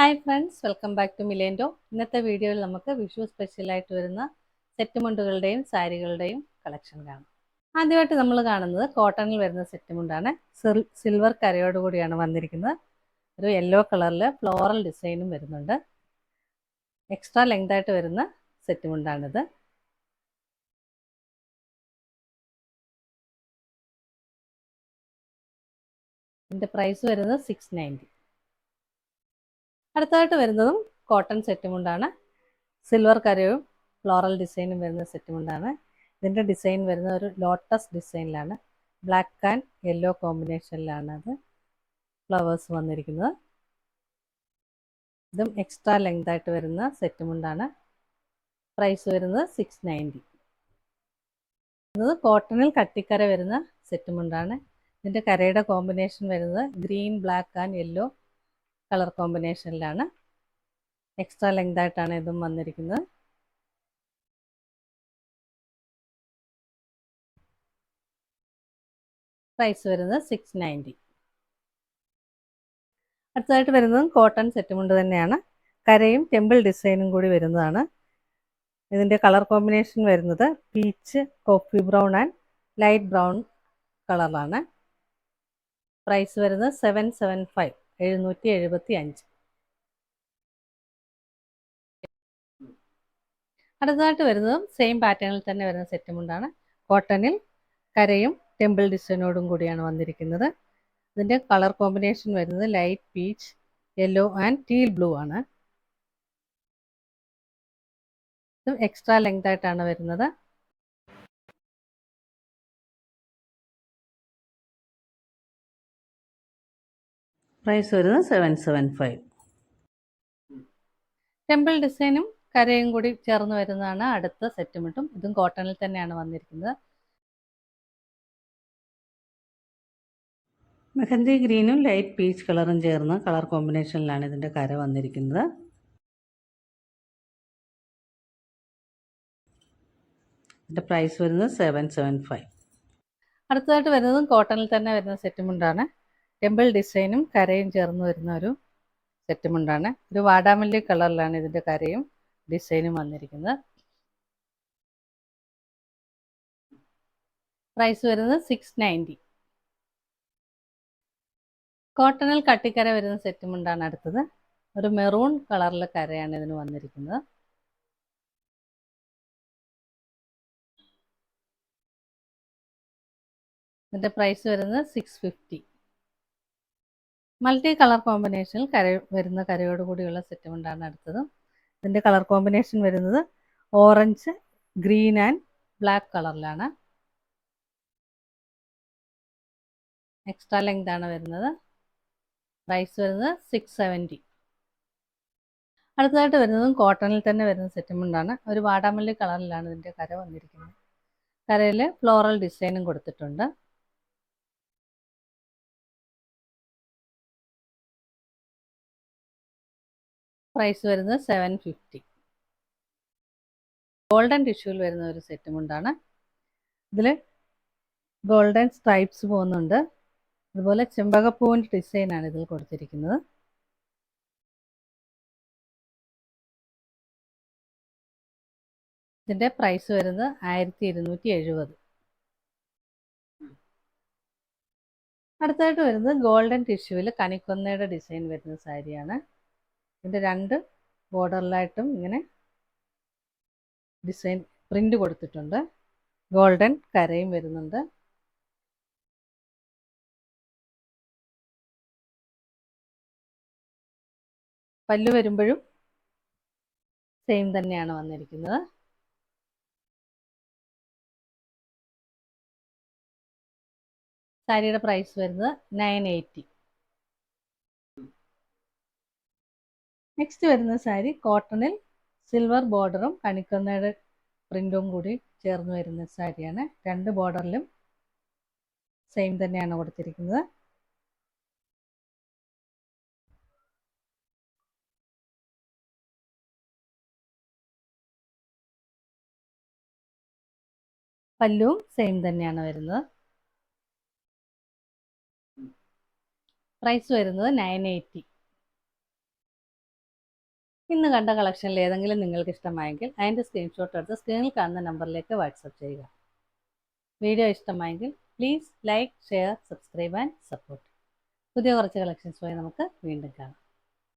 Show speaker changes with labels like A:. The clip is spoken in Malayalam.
A: Hi friends, welcome back to മിലേൻഡോ. ഇന്നത്തെ വീഡിയോയിൽ നമുക്ക് വിഷു സ്പെഷ്യലായിട്ട് വരുന്ന സെറ്റ് മുണ്ടുകളുടെയും സാരികളുടെയും കളക്ഷൻ കാണാം. ആദ്യമായിട്ട് നമ്മൾ കാണുന്നത് കോട്ടണിൽ വരുന്ന സെറ്റ് മുണ്ടാണ്. സിൽവർ കരയോട് കൂടിയാണ് വന്നിരിക്കുന്നത്. ഒരു യെല്ലോ കളറിൽ ഫ്ലോറൽ ഡിസൈനും വരുന്നുണ്ട്. എക്സ്ട്രാ ലെങ്ത് ആയിട്ട് വരുന്ന സെറ്റ് മുണ്ടാണിത്. ഇതിൻ്റെ പ്രൈസ് വരുന്നത് 690. അടുത്തതായിട്ട് വരുന്നതും കോട്ടൺ സെറ്റ് മുണ്ടാണ്. സിൽവർ കരയും ഫ്ലോറൽ ഡിസൈനും വരുന്ന സെറ്റ് മുണ്ടാണ്. ഇതിൻ്റെ ഡിസൈൻ വരുന്ന ഒരു ലോട്ടസ് ഡിസൈനിലാണ്. ബ്ലാക്ക് ആൻഡ് യെല്ലോ കോമ്പിനേഷനിലാണ് അത് ഫ്ലവേഴ്സ് വന്നിരിക്കുന്നത്. ഇതും എക്സ്ട്രാ ലെങ്ത് ആയിട്ട് വരുന്ന സെറ്റ് മുണ്ടാണ്. പ്രൈസ് വരുന്നത് 690. ഇത് കോട്ടണിൽ കട്ടിക്കര വരുന്ന സെറ്റ് മുണ്ടാണ്. ഇതിൻ്റെ കരയുടെ കോമ്പിനേഷൻ വരുന്നത് green, black and yellow colour കോമ്പിനേഷനിലാണ്. എക്സ്ട്രാ ലെങ്ത് ആയിട്ടാണ് ഇതും വന്നിരിക്കുന്നത്. പ്രൈസ് വരുന്നത് 690. അടുത്തതായിട്ട് വരുന്നതും കോട്ടൺ സെറ്റ് മുണ്ട് തന്നെയാണ്. കരയും ടെമ്പിൾ ഡിസൈനും കൂടി വരുന്നതാണ്. ഇതിൻ്റെ കളർ കോമ്പിനേഷൻ വരുന്നത് peach, coffee brown and light brown കളറിലാണ്. പ്രൈസ് വരുന്നത് 775, 775. അടുത്തതായിട്ട് വരുന്നതും സെയിം പാറ്റേണിൽ തന്നെ വരുന്ന സെറ്റ് മുണ്ടാണ്. കോട്ടണിൽ കരയും ടെമ്പിൾ ഡിസൈനോടും കൂടിയാണ് വന്നിരിക്കുന്നത്. ഇതിൻ്റെ കളർ കോമ്പിനേഷൻ വരുന്നത് light peach, yellow and teal blue ആണ്. ഇതും എക്സ്ട്രാ ലെങ്ത് ആയിട്ടാണ് വരുന്നത്. പ്രൈസ് വരുന്നത് 775. ടെമ്പിൾ ഡിസൈനും കരയും കൂടി ചേർന്ന് വരുന്നതാണ് അടുത്ത സെറ്റ് മുണ്ടും. ഇതും കോട്ടണിൽ തന്നെയാണ് വന്നിരിക്കുന്നത്. മെഹന്തി ഗ്രീനും ലൈറ്റ് പീച്ച് കളറും ചേർന്ന കളർ കോമ്പിനേഷനിലാണ് ഇതിൻ്റെ കര വന്നിരിക്കുന്നത്. ഇതിൻ്റെ പ്രൈസ് വരുന്നത് 775. അടുത്തതായിട്ട് വരുന്നതും കോട്ടണിൽ തന്നെ വരുന്ന സെറ്റ് മുണ്ടാണ്. ടെമ്പിൾ ഡിസൈനും കരയും ചേർന്ന് വരുന്ന ഒരു സെറ്റ് മുണ്ടാണ്. ഒരു വാടാമല്ലി കളറിലാണ് ഇതിൻ്റെ കരയും ഡിസൈനും വന്നിരിക്കുന്നത്. പ്രൈസ് വരുന്നത് 690. കോട്ടണിൽ കട്ടിക്കര വരുന്ന സെറ്റ് മുണ്ടാണ് അടുത്തത്. ഒരു മെറൂൺ കളറിലെ കരയാണ് ഇതിന് വന്നിരിക്കുന്നത്. ഇതിൻ്റെ പ്രൈസ് വരുന്നത് 650. മൾട്ടി കളർ കോമ്പിനേഷനിൽ വരുന്ന കരയോട് കൂടിയുള്ള സെറ്റ് മുണ്ടാണ് അടുത്തത്. ഇതിൻ്റെ കളർ കോമ്പിനേഷൻ വരുന്നത് ഓറഞ്ച്, ഗ്രീൻ ആൻഡ് ബ്ലാക്ക് കളറിലാണ്. എക്സ്ട്രാ ലെങ്ത് ആണ് വരുന്നത്. പ്രൈസ് വരുന്നത് 670. അടുത്തതായിട്ട് വരുന്നതും കോട്ടണിൽ തന്നെ വരുന്ന സെറ്റ് മുണ്ടാണ്. ഒരു വാടാമല്ലി കളറിലാണ് ഇതിൻ്റെ കര വന്നിരിക്കുന്നത്. കരയിൽ ഫ്ലോറൽ ഡിസൈനും കൊടുത്തിട്ടുണ്ട്. പ്രൈസ് വരുന്നത് 750. ഗോൾഡൻ ടിഷ്യൂവിൽ വരുന്ന ഒരു സെറ്റ് മുണ്ടാണ്. ഇതിൽ ഗോൾഡൻ സ്ട്രൈപ്സ് പോകുന്നുണ്ട്. അതുപോലെ ചെമ്പകപ്പൂവിൻ്റെ ഡിസൈനാണ് ഇതിൽ കൊടുത്തിരിക്കുന്നത്. ഇതിൻ്റെ പ്രൈസ് വരുന്നത് 1270. അടുത്തായിട്ട് വരുന്നത് ഗോൾഡൻ ടിഷ്യൂവിൽ കണിക്കൊന്നയുടെ ഡിസൈൻ വരുന്ന സാരിയാണ്. ഇതിൻ്റെ രണ്ട് ബോർഡറിലായിട്ടും ഇങ്ങനെ ഡിസൈൻ പ്രിൻ്റ് കൊടുത്തിട്ടുണ്ട്. ഗോൾഡൻ കരയും വരുന്നുണ്ട്. പല്ലു വരുമ്പോഴും സെയിം തന്നെയാണ് വന്നിരിക്കുന്നത്. സാരിയുടെ പ്രൈസ് വരുന്നത് 980. നെക്സ്റ്റ് വരുന്ന സാരി കോട്ടണിൽ സിൽവർ ബോർഡറും കണിക്കൊന്നയുടെ പ്രിൻറ്റും കൂടി ചേർന്ന് വരുന്ന സാരിയാണ്. രണ്ട് ബോർഡറിലും സെയിം തന്നെയാണ് കൊടുത്തിരിക്കുന്നത്. പല്ലുവും സെയിം തന്നെയാണ് വരുന്നത്. പ്രൈസ് വരുന്നത് 980. ഇന്ന് കണ്ട കളക്ഷനിൽ ഏതെങ്കിലും നിങ്ങൾക്ക് ഇഷ്ടമായെങ്കിൽ അതിൻ്റെ സ്ക്രീൻഷോട്ട് എടുത്ത് സ്ക്രീനിൽ കാണുന്ന നമ്പറിലേക്ക് വാട്സപ്പ് ചെയ്യുക. വീഡിയോ ഇഷ്ടമായെങ്കിൽ please like, share, subscribe and support. പുതിയ കുറച്ച് കളക്ഷൻസുമായി നമുക്ക് വീണ്ടും കാണാം.